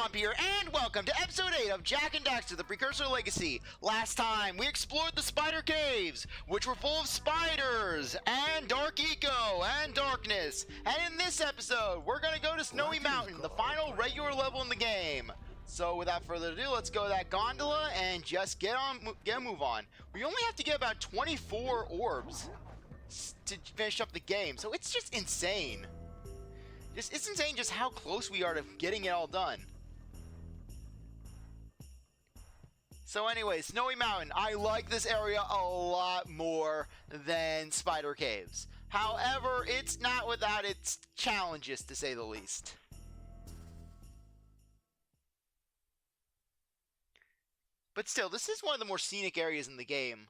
CzarThwomp here, and welcome to episode 8 of Jak and Daxter, the Precursor Legacy. Last time, we explored the spider caves, which were full of spiders, and dark eco, and darkness. And in this episode, we're gonna go to Snowy Mountain, the final regular level in the game. So without further ado, let's go to that gondola and just get a move on. We only have to get about 24 orbs to finish up the game, so it's just insane. It's insane just how close we are to getting it all done. So anyways, Snowy Mountain. I like this area a lot more than Spider Caves. However, it's not without its challenges, to say the least. But still, this is one of the more scenic areas in the game,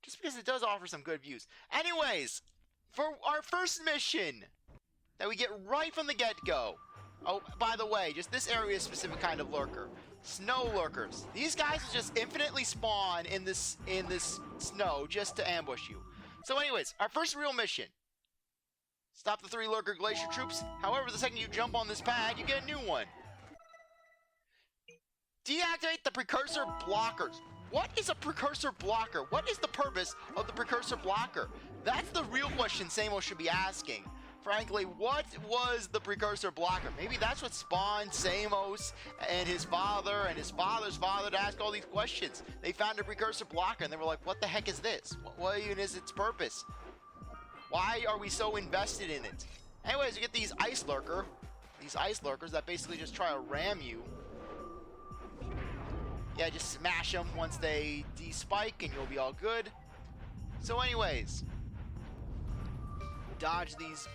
just because it does offer some good views. Anyways, for our first mission that we get right from the get-go. Oh, by the way, just this area is a specific kind of lurker. Snow lurkers. These guys will just infinitely spawn in this snow just to ambush you. So anyways, our first real mission. Stop the 3 lurker glacier troops. However, the second you jump on this pad, you get a new one. Deactivate the precursor blockers. What is a precursor blocker? What is the purpose of the precursor blocker? That's the real question Samo should be asking. Frankly, what was the precursor blocker? Maybe that's what spawned Samos and his father and his father's father to ask all these questions. They found a precursor blocker and they were like, what the heck is this? What even is its purpose? Why are we so invested in it? Anyways, you get these ice lurkers that basically just try to ram you. Yeah, just smash them once they de-spike and you'll be all good. So anyways, dodge these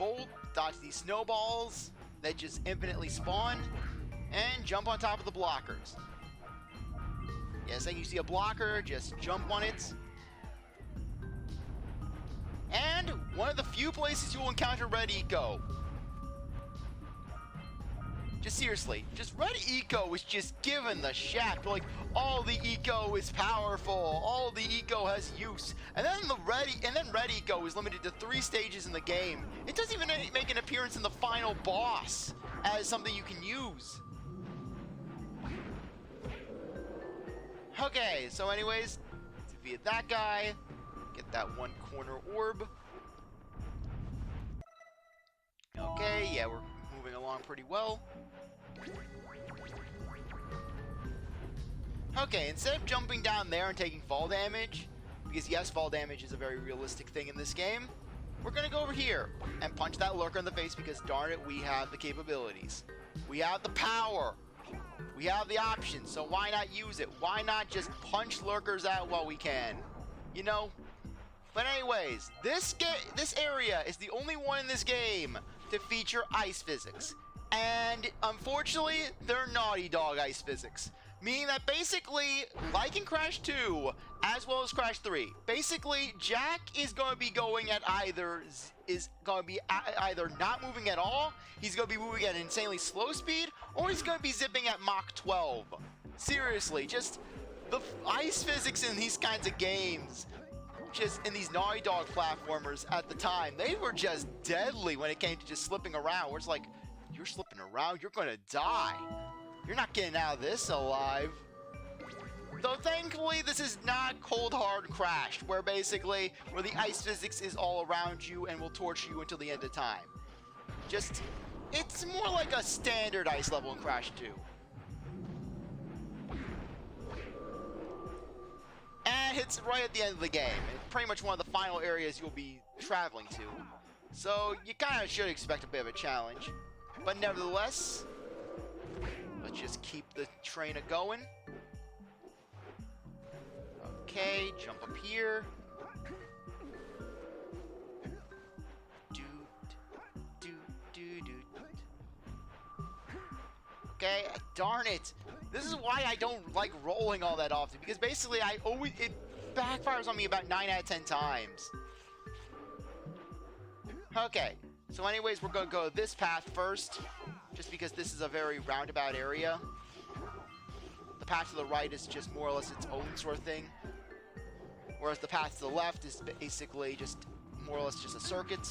snowballs that just infinitely spawn, and jump on top of the blockers. Yeah, saying you see a blocker, just jump on it. And one of the few places you will encounter red eco. Just seriously, just red eco is just given the shaft. Like, all the eco is powerful, all the eco has use, and then red eco is limited to 3 stages in the game. It doesn't even make an appearance in the final boss as something you can use. Okay, so anyways, defeat that guy, get that 1 corner orb. Okay, yeah, we're moving along pretty well. Okay, instead of jumping down there and taking fall damage, because yes, fall damage is a very realistic thing in this game, we're gonna go over here and punch that lurker in the face because darn it, we have the capabilities. We have the power. We have the options, so why not use it? Why not just punch lurkers out while we can? You know? But anyways, this area is the only one in this game to feature ice physics. And unfortunately, they're Naughty Dog ice physics. Meaning that basically, like in Crash 2, as well as Crash 3, basically, Jak is going to be going at either not moving at all, he's going to be moving at an insanely slow speed, or he's going to be zipping at Mach 12. Seriously, just the ice physics in these kinds of games, just in these Naughty Dog platformers at the time, they were just deadly when it came to just slipping around, where it's like, you're slipping around, you're going to die. You're not getting out of this alive. Though thankfully, this is not cold hard Crash, where basically, where the ice physics is all around you and will torture you until the end of time. Just, it's more like a standard ice level in Crash 2. And it's right at the end of the game. It's pretty much one of the final areas you'll be traveling to. So, you kind of should expect a bit of a challenge. But nevertheless, let's just keep the train a-going. Okay, jump up here. Okay, darn it. This is why I don't like rolling all that often, because basically it backfires on me about 9 out of 10 times. Okay. So anyways, we're going to go this path first, just because this is a very roundabout area. The path to the right is just more or less its own sort of thing, whereas the path to the left is basically just more or less just a circuit.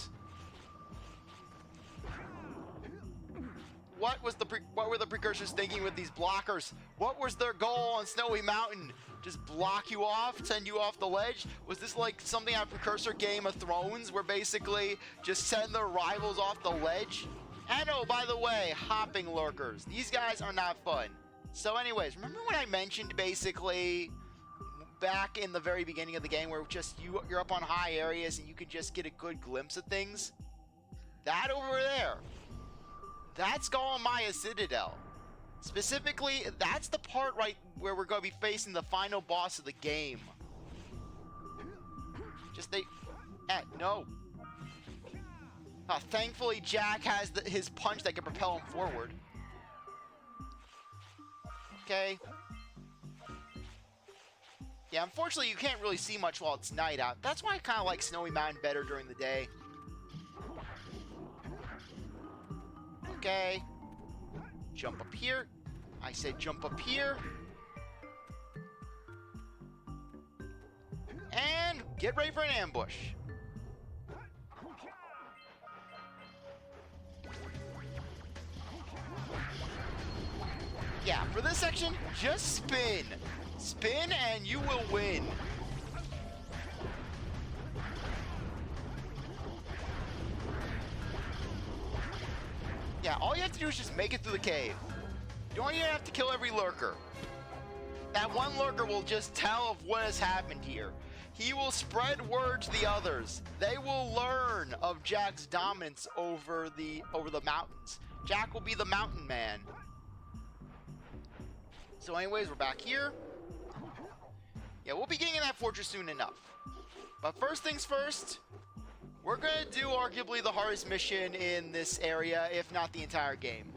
what were the Precursors thinking with these blockers? What was their goal on Snowy Mountain? Just block you off, send you off the ledge? Was this like something out of Precursor Game of Thrones, where basically just send their rivals off the ledge? And oh, by the way, hopping lurkers. These guys are not fun. So anyways, remember when I mentioned basically back in the very beginning of the game where just you're up on high areas and you can just get a good glimpse of things? That over there, that's Golem Maya Citadel. Specifically, that's the part right where we're going to be facing the final boss of the game. No. Thankfully, Jak has his punch that can propel him forward. Okay. Yeah, unfortunately, you can't really see much while it's night out. That's why I kind of like Snowy Mountain better during the day. Okay. Jump up here. I said jump up here. And get ready for an ambush. Yeah, for this section, just spin. Spin and you will win. Yeah, all you have to do is just make it through the cave. You don't even have to kill every lurker. That one lurker will just tell of what has happened here. He will spread word to the others. They will learn of Jak's dominance over the mountains. Jak will be the mountain man. So anyways, we're back here. Yeah, we'll be getting in that fortress soon enough. But first things first, we're gonna do arguably the hardest mission in this area, if not the entire game.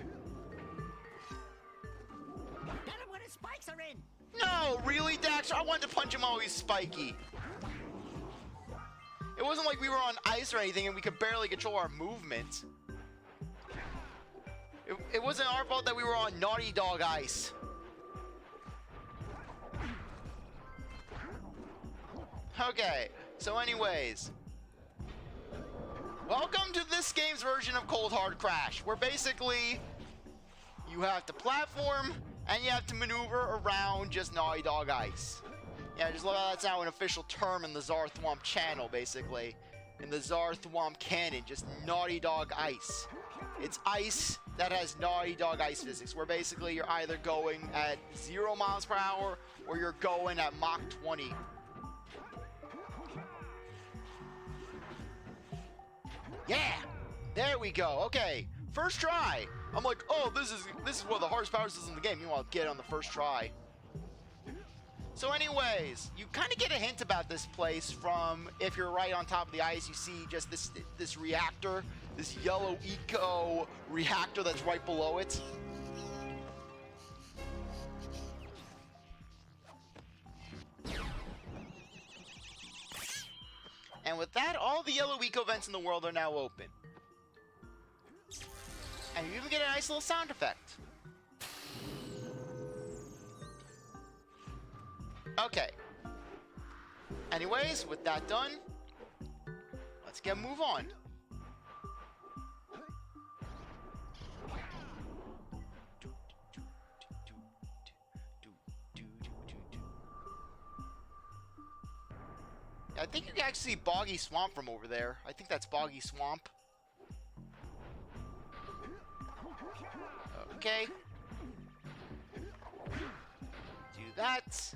Get him when his spikes are in! No, really, Daxter? I wanted to punch him while he's spiky. It wasn't like we were on ice or anything and we could barely control our movement. It wasn't our fault that we were on Naughty Dog ice. Okay, so anyways, welcome to this game's version of Cold Hard Crash, where basically you have to platform and you have to maneuver around just Naughty Dog ice. Yeah, just look how that's now an official term in the CzarThwomp channel, basically. In the CzarThwomp canon, just Naughty Dog ice. It's ice that has Naughty Dog ice physics, where basically you're either going at 0 miles per hour or you're going at Mach 20. Yeah, there we go. Okay, first try. I'm like, oh, this is one of the hardest power systems in the game. You want to get it on the first try. So anyways, you kind of get a hint about this place from, if you're right on top of the ice, you see just this reactor, this yellow eco reactor that's right below it. And with that, all the yellow eco vents in the world are now open. And you even get a nice little sound effect. Okay. Anyways, with that done, let's get a move on. I think you can actually see Boggy Swamp from over there. I think that's Boggy Swamp. Okay. Do that.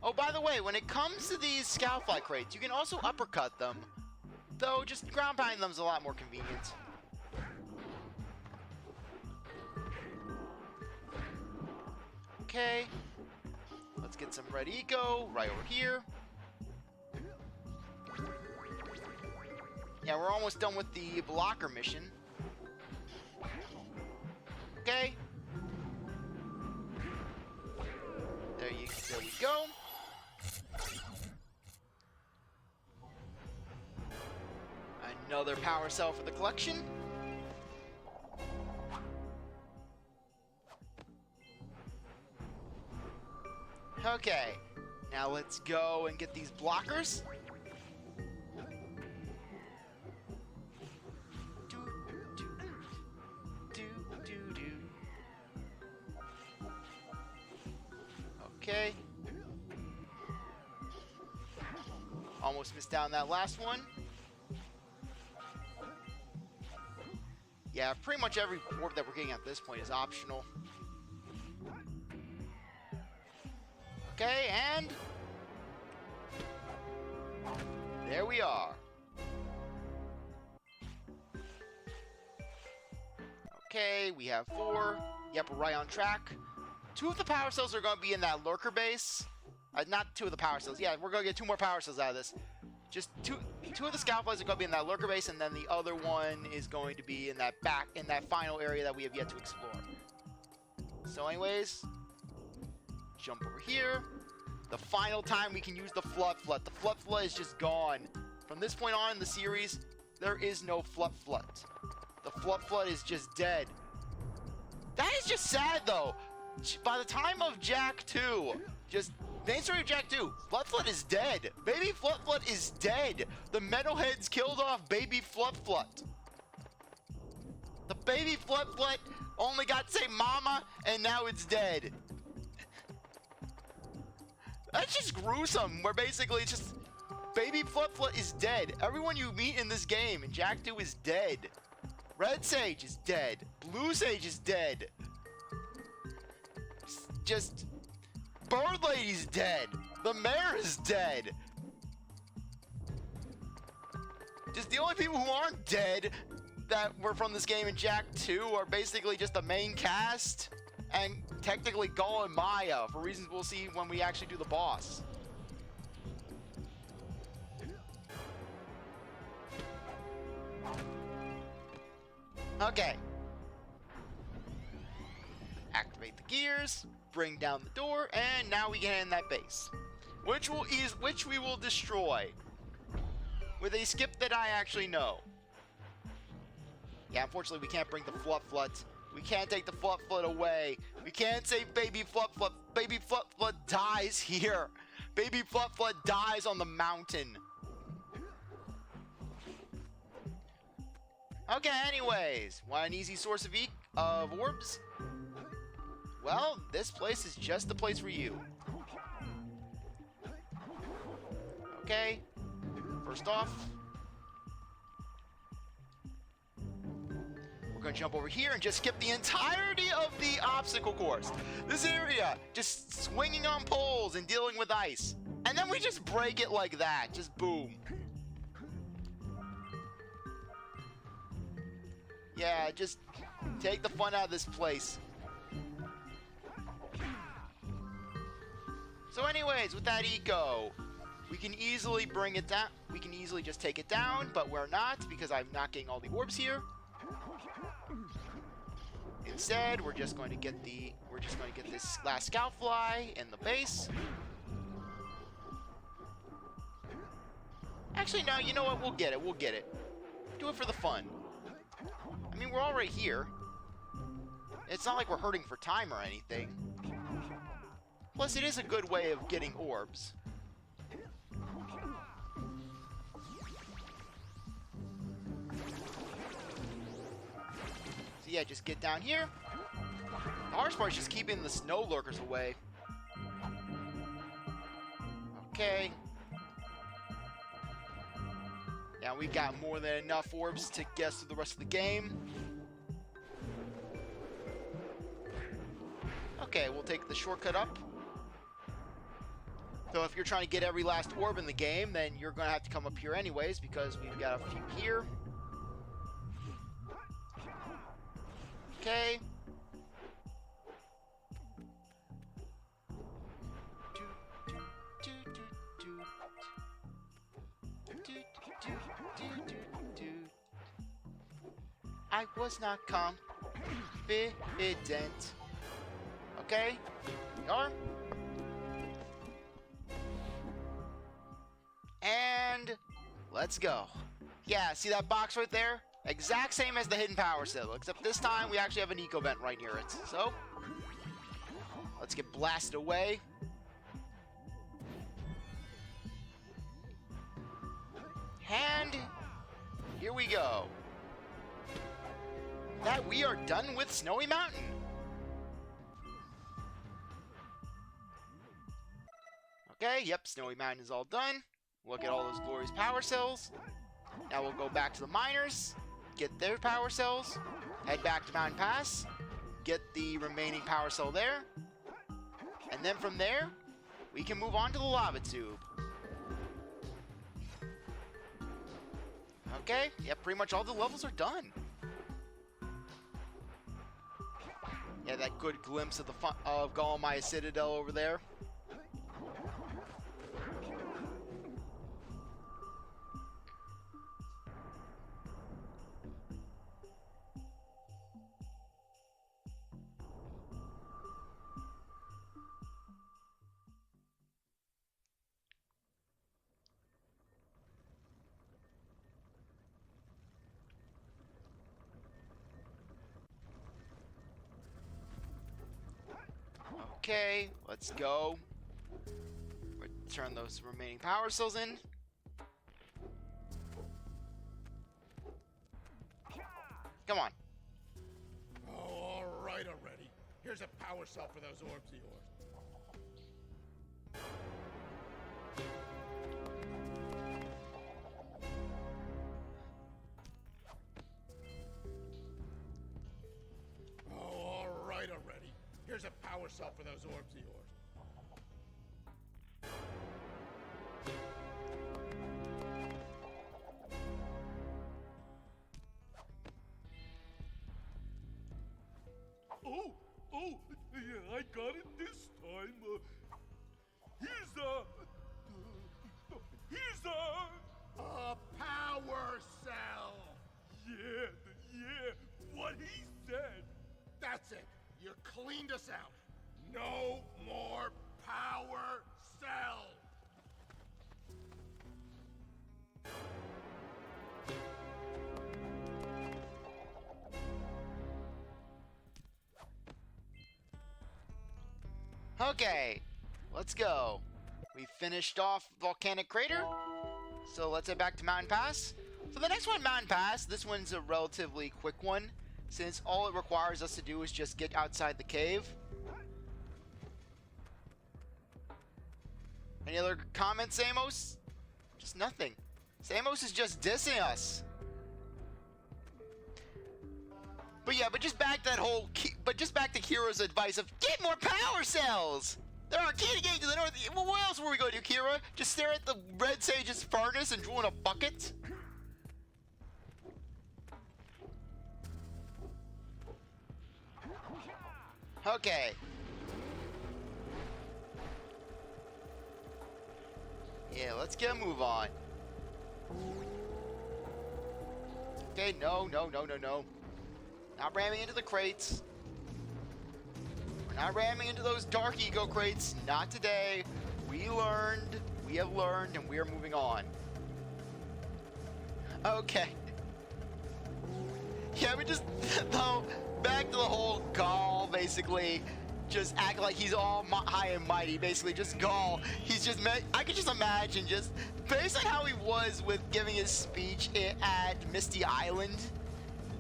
Oh, by the way, when it comes to these Scoutfly crates, you can also uppercut them. Though, just ground pounding them is a lot more convenient. Okay. Let's get some red eco right over here. Yeah, we're almost done with the blocker mission. Okay. There we go. Another power cell for the collection. Okay. Now let's go and get these blockers. Okay. Almost missed down that last one. Yeah, pretty much every orb that we're getting at this point is optional. Okay, and there we are. Okay, we have 4. Yep, we're right on track. 2 of the power cells are going to be in that lurker base. Not 2 of the power cells. Yeah, we're going to get 2 more power cells out of this. Just two of the scout flies are going to be in that lurker base, and then the other one is going to be in that final area that we have yet to explore. So anyways, jump over here. The final time we can use the Flut Flut. The Flut Flut is just gone. From this point on in the series, there is no Flut Flut. The Flut Flut is just dead. That is just sad, though. By the time of Jak 2, just main story of Jak 2, Flut Flut is dead. Baby Flut Flut is dead. The metalheads killed off baby Flut Flut. The baby Flut Flut only got to say mama, and now it's dead. That's just gruesome, where basically it's just baby Flut Flut is dead. Everyone you meet in this game in Jak 2 is dead. Red Sage is dead. Blue Sage is dead. Just Bird Lady's dead. The mayor is dead. Just the only people who aren't dead that were from this game in Jak 2 are basically just the main cast and technically Gaul and Maya, for reasons we'll see when we actually do the boss. Okay. Activate the gears, bring down the door, and now we get in that base, which we will destroy with a skip that I actually know. Yeah, unfortunately we can't bring the Flut Flut. We can't take the Flut Flut away. We can't save baby Flut Flut. Baby Flut Flut dies here. Baby Flut Flut dies on the mountain. Okay, anyways, want an easy source of orbs? Well, this place is just the place for you. Okay, first off, we're gonna jump over here and just skip the entirety of the obstacle course. This area, just swinging on poles and dealing with ice. And then we just break it like that, just boom. Yeah, just take the fun out of this place. So anyways, with that eco, we can easily bring it down. We can easily just take it down, but we're not because I'm not getting all the orbs here. Instead, we're just going to get this last scout fly in the base. Actually, no, you know what? We'll get it. We'll get it. Do it for the fun. I mean, we're already here. It's not like we're hurting for time or anything. Plus, it is a good way of getting orbs. So yeah, just get down here. The hardest part is just keeping the snow lurkers away. Okay. Now we've got more than enough orbs to get us through the rest of the game. Okay, we'll take the shortcut up. So if you're trying to get every last orb in the game, then you're going to have to come up here anyways, because we've got a few here. Okay. I was not confident. Okay, we are. And let's go. Yeah, see that box right there? Exact same as the hidden power cell, except this time we actually have an eco vent right near it. So, let's get blasted away. And here we go. That we are done with Snowy Mountain. Okay, yep, Snowy Mountain is all done. Look at all those glorious power cells. Now we'll go back to the miners, get their power cells, head back to Mountain Pass, get the remaining power cell there, and then from there, we can move on to the lava tube. Okay, yep, pretty much all the levels are done. Yeah, that good glimpse of the of Golemaya Citadel over there. Okay, let's go. Turn those remaining power cells in. Come on. Oh, all right already. Here's a power cell for those orbs of yours. Oh, all right already. Here's a power cell for those orbs of yours. Oh, yeah, I got it this time. Here's A power cell! yeah, what he said. That's it. You cleaned us out. No more power cell! Okay, let's go. We finished off Volcanic Crater, so let's head back to Mountain Pass. For the next one, Mountain Pass, this one's a relatively quick one, since all it requires us to do is just get outside the cave. Any other comments, Samos? Just nothing. Samos is just dissing us. But just back to that whole, just back to Kira's advice of get more power cells. There are key gates to the north. Well, what else were we going to do, Kira? Just stare at the Red Sage's furnace and drool in a bucket? Okay. Yeah, let's get a move on. Okay, no. Not ramming into the crates. We're not ramming into those Dark Ego crates. Not today. We have learned, and we are moving on. Okay. Yeah, we just, though, back to the whole Gaul, basically, just act like he's all high and mighty, basically, just Gaul. He's just, I could just imagine, just, based on how he was with giving his speech at Misty Island,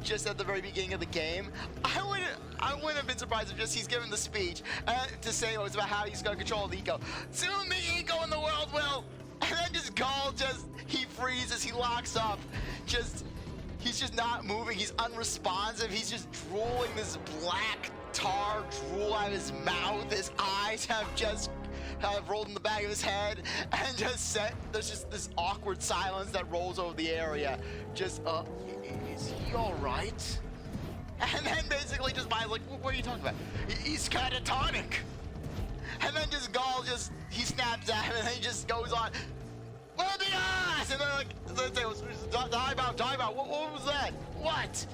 just at the very beginning of the game, I wouldn't have been surprised if just he's giving the speech to say it's about how he's going to control the ego. Soon the ego in the world will, and then just Gaul he freezes, he locks up, he's just not moving, he's unresponsive, he's just drooling this black tar drool out of his mouth, his eyes have rolled in the back of his head, and there's just this awkward silence that rolls over the area. Is he alright? And then basically just Maya's like, what are you talking about? He's catatonic. And then just Gaul he snaps at him and then he just goes on, well, be honest! And then dive out, what was that? What?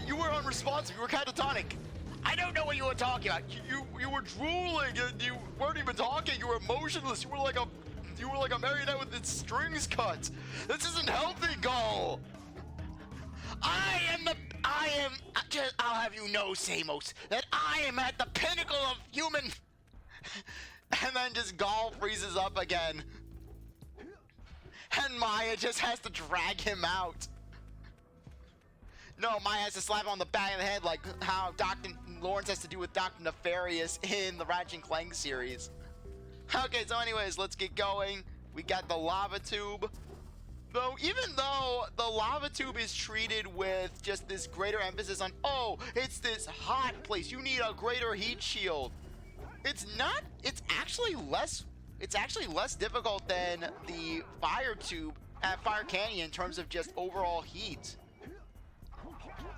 You were unresponsive, you were catatonic. I don't know what you were talking about. You were drooling, you weren't even talking, you were emotionless, you were like a marionette with its strings cut. This isn't healthy, Gaul. I'll have you know, Samos, that I am at the pinnacle of human. And then just Gaul freezes up again. And Maya just has to drag him out. No, Maya has to slap him on the back of the head like how Dr. Lawrence has to do with Dr. Nefarious in the Ratchet and Clank series. Okay, so anyways, let's get going. We got the lava tube. Though, even though the lava tube is treated with just this greater emphasis on, oh, it's this hot place, you need a greater heat shield. It's not, it's actually less difficult than the fire tube at Fire Canyon in terms of just overall heat.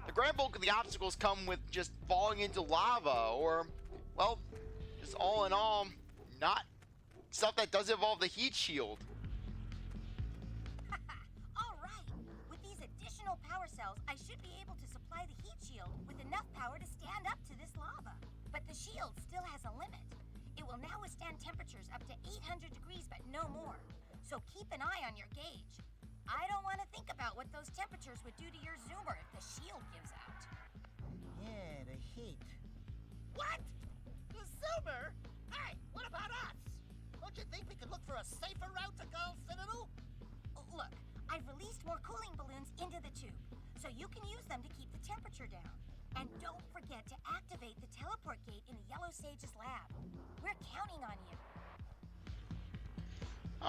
The grand bulk of the obstacles come with just falling into lava or, well, just all in all, not stuff that does involve the heat shield. All right. With these additional power cells, I should be able to supply the heat shield with enough power to stand up to this lava. But the shield still has a limit. It will now withstand temperatures up to 800 degrees, but no more. So keep an eye on your gauge. I don't want to think about what those temperatures would do to your zoomer if the shield gives out. Yeah, the heat. What? The Zoomer? Hey, what about us? Don't you think we could look for a safer route to Gull Citadel? Look, I've released more cooling balloons into the tube, so you can use them to keep the temperature down. And don't forget to activate the teleport gate in the Yellow Sage's lab. We're counting on you.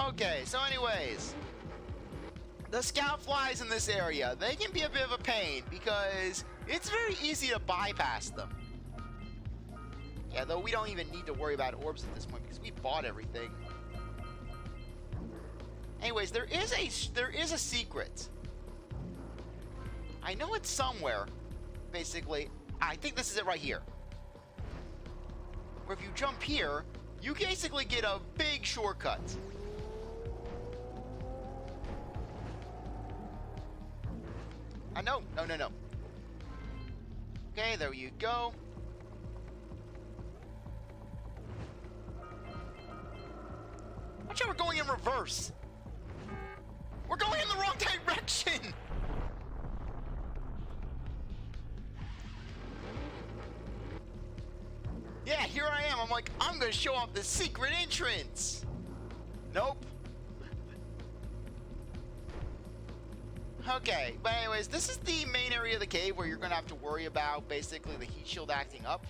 Okay, so anyways, the scout flies in this area, they can be a bit of a pain because it's very easy to bypass them. Yeah, though we don't even need to worry about orbs at this point because we bought everything. Anyways, there is a secret. I know it's somewhere. Basically, I think this is it right here. Where if you jump here, you basically get a big shortcut. No. Okay, there you go. Watch out, we're going in reverse. We're going in the wrong direction. Yeah, here I am. I'm like, I'm gonna show off the secret entrance. Nope. Okay, but anyways, this is the main area of the cave where you're gonna have to worry about basically the heat shield acting up.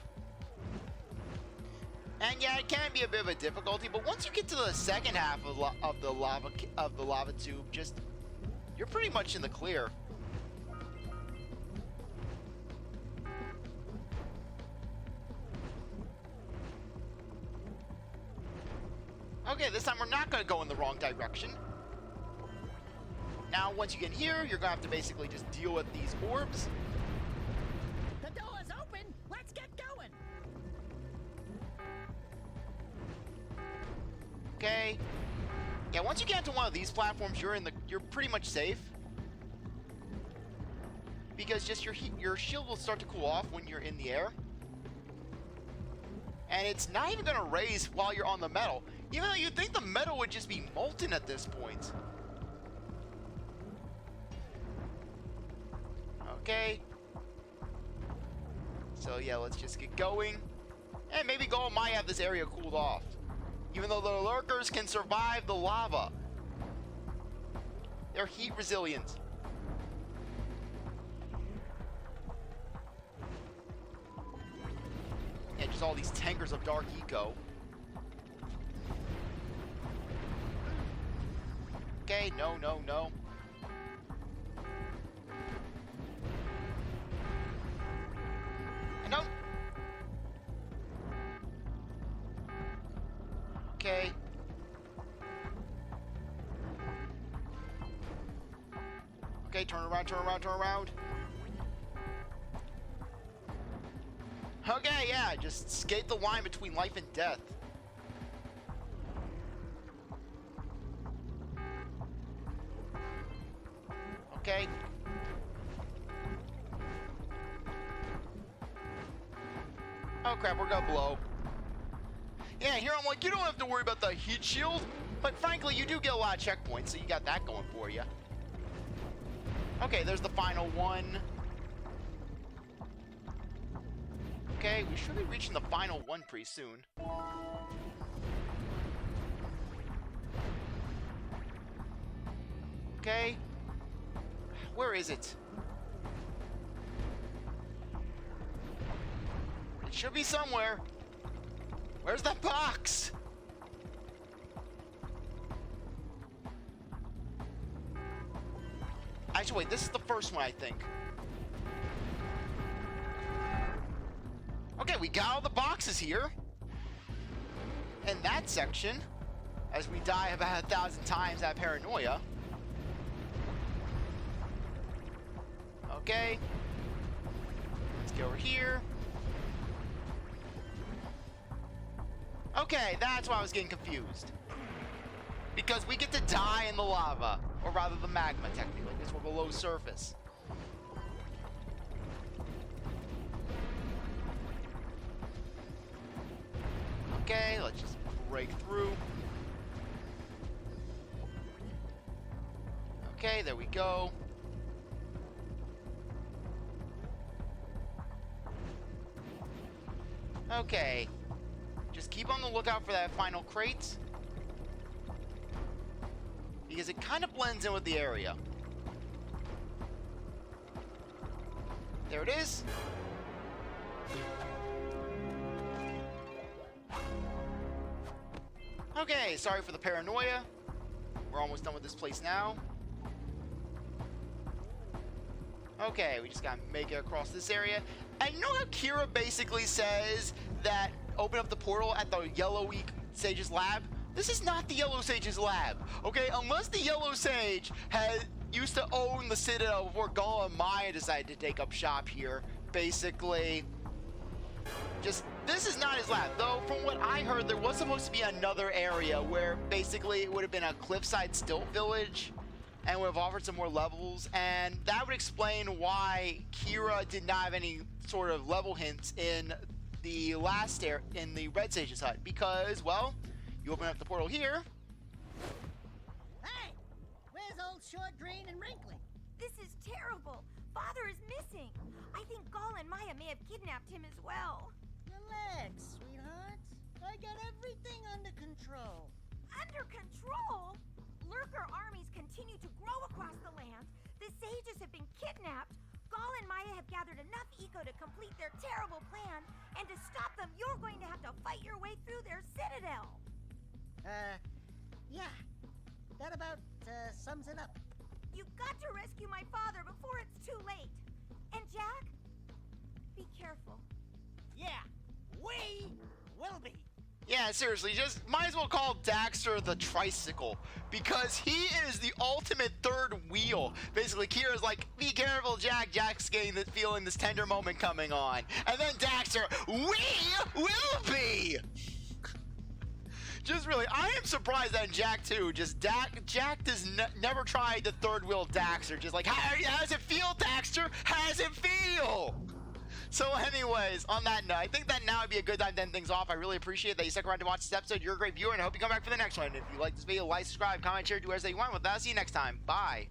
And yeah, it can be a bit of a difficulty, but once you get to the second half of the lava tube, just you're pretty much in the clear. Okay, this time we're not going to go in the wrong direction. Now, once you get here, you're going to have to basically just deal with these orbs. The door's open. Let's get going. Okay. Yeah, once you get into one of these platforms, you're pretty much safe. Because just your shield will start to cool off when you're in the air. And it's not even going to raise while you're on the metal. Even though you'd think the metal would just be molten at this point. Okay. So yeah, let's just get going. And maybe Gold might have this area cooled off. Even though the lurkers can survive the lava. They're heat resilient. Yeah, just all these tankers of dark eco. Okay, no. No. Okay. Okay, turn around. Okay, yeah, just skate the line between life and death. Okay. Oh crap, we're gonna blow. Yeah, here I'm like, you don't have to worry about the heat shield, but frankly, you do get a lot of checkpoints, so you got that going for you. Okay, there's the final one. Okay, we should be reaching the final one pretty soon. Okay. Where is it? It should be somewhere. Where's that box? Actually, wait, this is the first one, I think. Okay, we got all the boxes here. In that section, as we die about 1,000 times that paranoia. Okay. Let's go over here. Okay, that's why I was getting confused. Because we get to die in the lava, or rather the magma, technically, because we're below surface. Okay, let's just break through. Okay, there we go. Okay, just keep on the lookout for that final crate, because it kind of blends in with the area. There it is. Okay, sorry for the paranoia. We're almost done with this place now. Okay, we just gotta make it across this area. And you know how Kira basically says that open up the portal at the Yellow Sage's lab? This is not the Yellow Sage's lab, okay? Unless the Yellow Sage used to own the Citadel before Gala and Maya decided to take up shop here. Basically, this is not his lab. Though, from what I heard, there was supposed to be another area where basically it would have been a cliffside stilt village and would have offered some more levels, and that would explain why Kira did not have any sort of level hints in the last in the Red Sage's hut, because, well, you open up the portal here. Hey! Where's old Short, Green, and Wrinkly? This is terrible. Father is missing. I think Gall and Maya may have kidnapped him as well. Relax, sweetheart. I got everything under control. Under control? Lurker armies continue to grow across the land. The sages have been kidnapped. Gall and Maya have gathered enough eco to complete their terrible plan. And to stop them, you're going to have to fight your way through their citadel. Yeah. That about, sums it up. You've got to rescue my father before it's too late. And Jack, be careful. Yeah, we will be. Yeah, seriously, just might as well call Daxter the tricycle, because he is the ultimate third wheel. Basically, Kira's like, be careful, Jack. Jack's getting this feeling, this tender moment coming on. And then Daxter, we will be! Just really, I am surprised that in Jak 2, just Jak does never try the third wheel Daxter. Just like, how does it feel, Daxter? How does it feel? So anyways, on that note, I think that now would be a good time to end things off. I really appreciate that you stuck around to watch this episode. You're a great viewer, and I hope you come back for the next one. If you like this video, like, subscribe, comment, share, do whatever you want. With that, I'll see you next time. Bye.